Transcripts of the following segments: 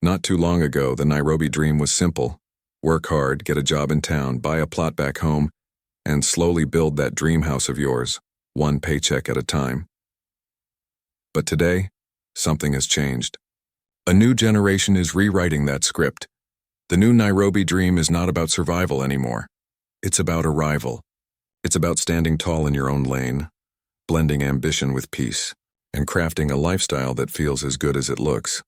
Not too long ago, the Nairobi Dream was simple. Work hard, get a job in town, buy a plot back home, and slowly build that dream house of yours, one paycheck at a time. But today, something has changed. A new generation is rewriting that script. The new Nairobi Dream is not about survival anymore. It's about arrival. It's about standing tall in your own lane, blending ambition with peace, and crafting a lifestyle that feels as good as it looks.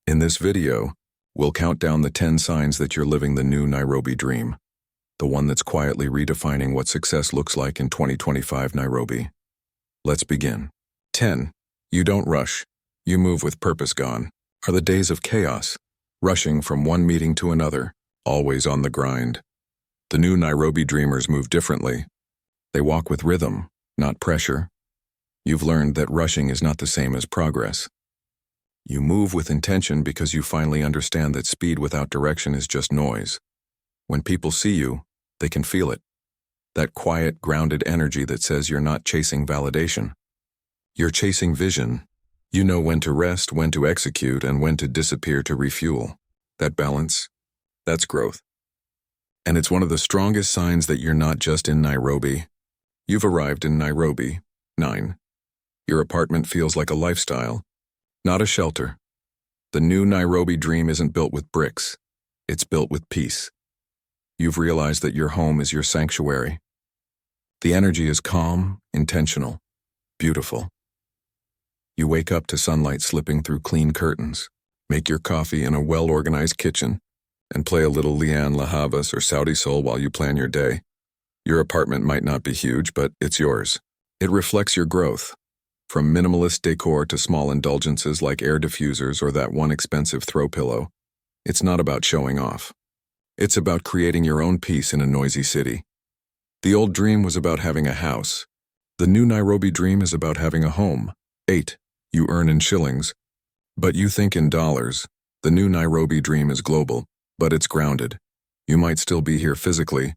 In this video, we'll count down the 10 signs that you're living the new Nairobi Dream, the one that's quietly redefining what success looks like in 2025 Nairobi. Let's begin. 10. You don't rush. You move with purpose. Gone are the days of chaos, rushing from one meeting to another, always on the grind. The new Nairobi Dreamers move differently. They walk with rhythm, not pressure. You've learned that rushing is not the same as progress. You move with intention because you finally understand that speed without direction is just noise. When people see you, they can feel it. That quiet, grounded energy that says you're not chasing validation. You're chasing vision. You know when to rest, when to execute, and when to disappear to refuel. That balance, that's growth. And it's one of the strongest signs that you're not just in Nairobi. You've arrived in Nairobi. 9. Your apartment feels like a lifestyle, not a shelter. The new Nairobi Dream isn't built with bricks. It's built with peace. You've realized that your home is your sanctuary. The energy is calm, intentional, beautiful. You wake up to sunlight slipping through clean curtains, make your coffee in a well-organized kitchen, and play a little Lian La Havas or Saudi Soul while you plan your day. Your apartment might not be huge, but it's yours. It reflects your growth. From minimalist decor to small indulgences like air diffusers or that one expensive throw pillow, it's not about showing off. It's about creating your own peace in a noisy city. The old dream was about having a house. The new Nairobi Dream is about having a home. 8. You earn in shillings, but you think in dollars. The new Nairobi Dream is global, but it's grounded. You might still be here physically,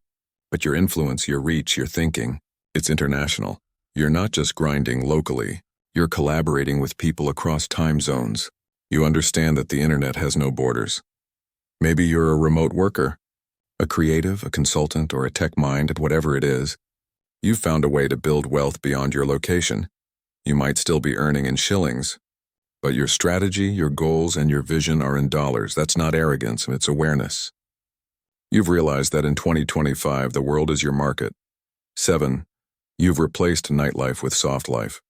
but your influence, your reach, your thinking, it's international. You're not just grinding locally. You're collaborating with people across time zones. You understand that the internet has no borders. Maybe you're a remote worker, a creative, a consultant, or a tech mind at whatever it is. You've found a way to build wealth beyond your location. You might still be earning in shillings, but your strategy, your goals, and your vision are in dollars. That's not arrogance, it's awareness. You've realized that in 2025, the world is your market. 7. You've replaced nightlife with soft life.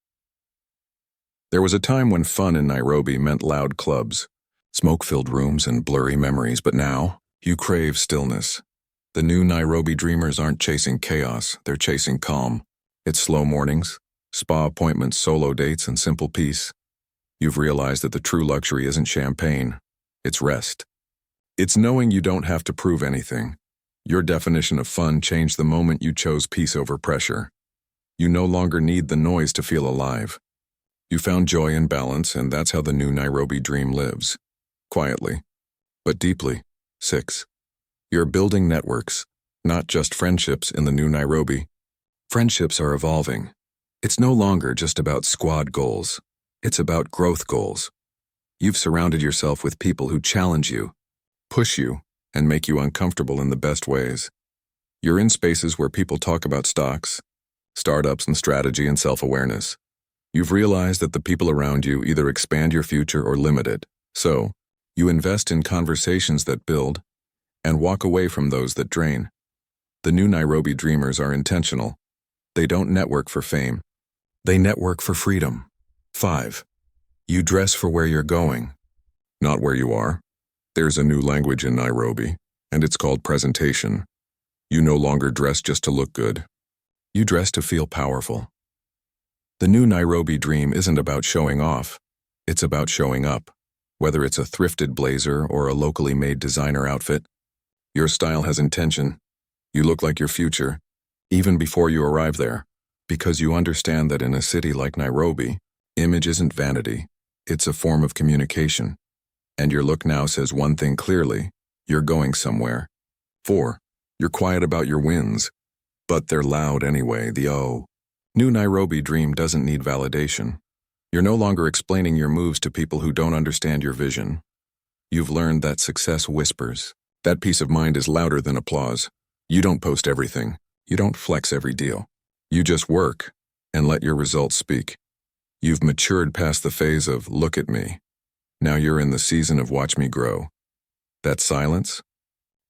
There was a time when fun in Nairobi meant loud clubs, smoke-filled rooms, and blurry memories, but now, you crave stillness. The new Nairobi Dreamers aren't chasing chaos, they're chasing calm. It's slow mornings, spa appointments, solo dates, and simple peace. You've realized that the true luxury isn't champagne, it's rest. It's knowing you don't have to prove anything. Your definition of fun changed the moment you chose peace over pressure. You no longer need the noise to feel alive. You found joy and balance, and that's how the new Nairobi Dream lives. Quietly, but deeply. 6. You're building networks, not just friendships in the new Nairobi. Friendships are evolving. It's no longer just about squad goals. It's about growth goals. You've surrounded yourself with people who challenge you, push you, and make you uncomfortable in the best ways. You're in spaces where people talk about stocks, startups, and strategy and self-awareness. You've realized that the people around you either expand your future or limit it. So, you invest in conversations that build and walk away from those that drain. The new Nairobi Dreamers are intentional. They don't network for fame. They network for freedom. 5. You dress for where you're going, not where you are. There's a new language in Nairobi, and it's called presentation. You no longer dress just to look good. You dress to feel powerful. The new Nairobi Dream isn't about showing off. It's about showing up. Whether it's a thrifted blazer or a locally made designer outfit, your style has intention. You look like your future, even before you arrive there, because you understand that in a city like Nairobi, image isn't vanity, it's a form of communication. And your look now says one thing clearly: you're going somewhere. 4. You're quiet about your wins, but they're loud anyway. The new Nairobi Dream doesn't need validation. You're no longer explaining your moves to people who don't understand your vision. You've learned that success whispers. That peace of mind is louder than applause. You don't post everything. You don't flex every deal. You just work and let your results speak. You've matured past the phase of look at me. Now you're in the season of watch me grow. That silence?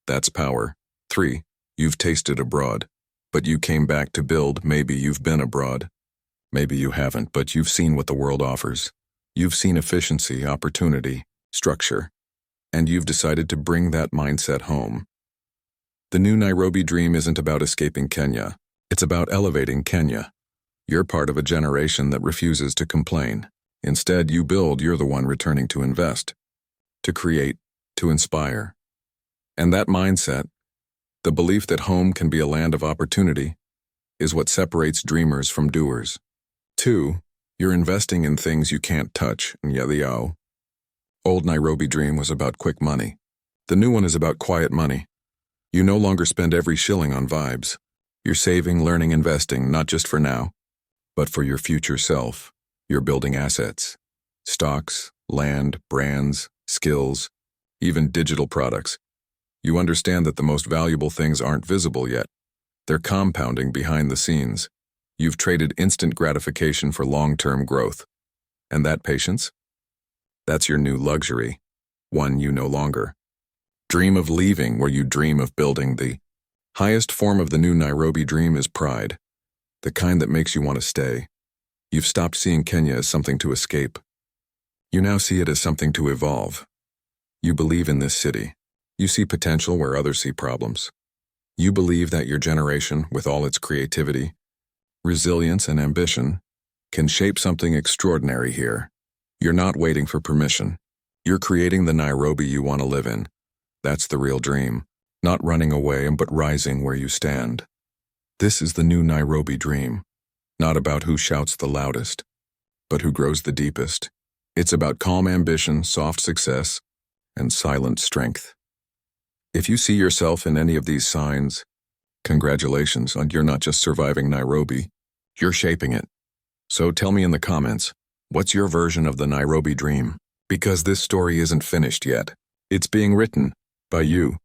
That's power. 3. You've tasted abroad, but you came back to build. Maybe you've been abroad. Maybe you haven't, but you've seen what the world offers. You've seen efficiency, opportunity, structure, and you've decided to bring that mindset home. The new Nairobi Dream isn't about escaping Kenya. It's about elevating Kenya. You're part of a generation that refuses to complain. Instead, you build. You're the one returning to invest, to create, to inspire. And that mindset, the belief that home can be a land of opportunity, is what separates dreamers from doers. 2. You're investing in things you can't touch. Old Nairobi Dream was about quick money. The new one is about quiet money. You no longer spend every shilling on vibes. You're saving, learning, investing, not just for now, but for your future self. You're building assets, stocks, land, brands, skills, even digital products. You understand that the most valuable things aren't visible yet. They're compounding behind the scenes. You've traded instant gratification for long-term growth. And that patience? That's your new luxury, one you no longer dream of leaving. Where you dream of building. The highest form of the new Nairobi Dream is pride, the kind that makes you want to stay. You've stopped seeing Kenya as something to escape. You now see it as something to evolve. You believe in this city. You see potential where others see problems. You believe that your generation, with all its creativity, resilience, and ambition, can shape something extraordinary here. You're not waiting for permission. You're creating the Nairobi you want to live in. That's the real dream. Not running away, but rising where you stand. This is the new Nairobi Dream. Not about who shouts the loudest, but who grows the deepest. It's about calm ambition, soft success, and silent strength. If you see yourself in any of these signs, congratulations, you're not just surviving Nairobi, you're shaping it. So tell me in the comments, what's your version of the Nairobi Dream? Because this story isn't finished yet. It's being written by you.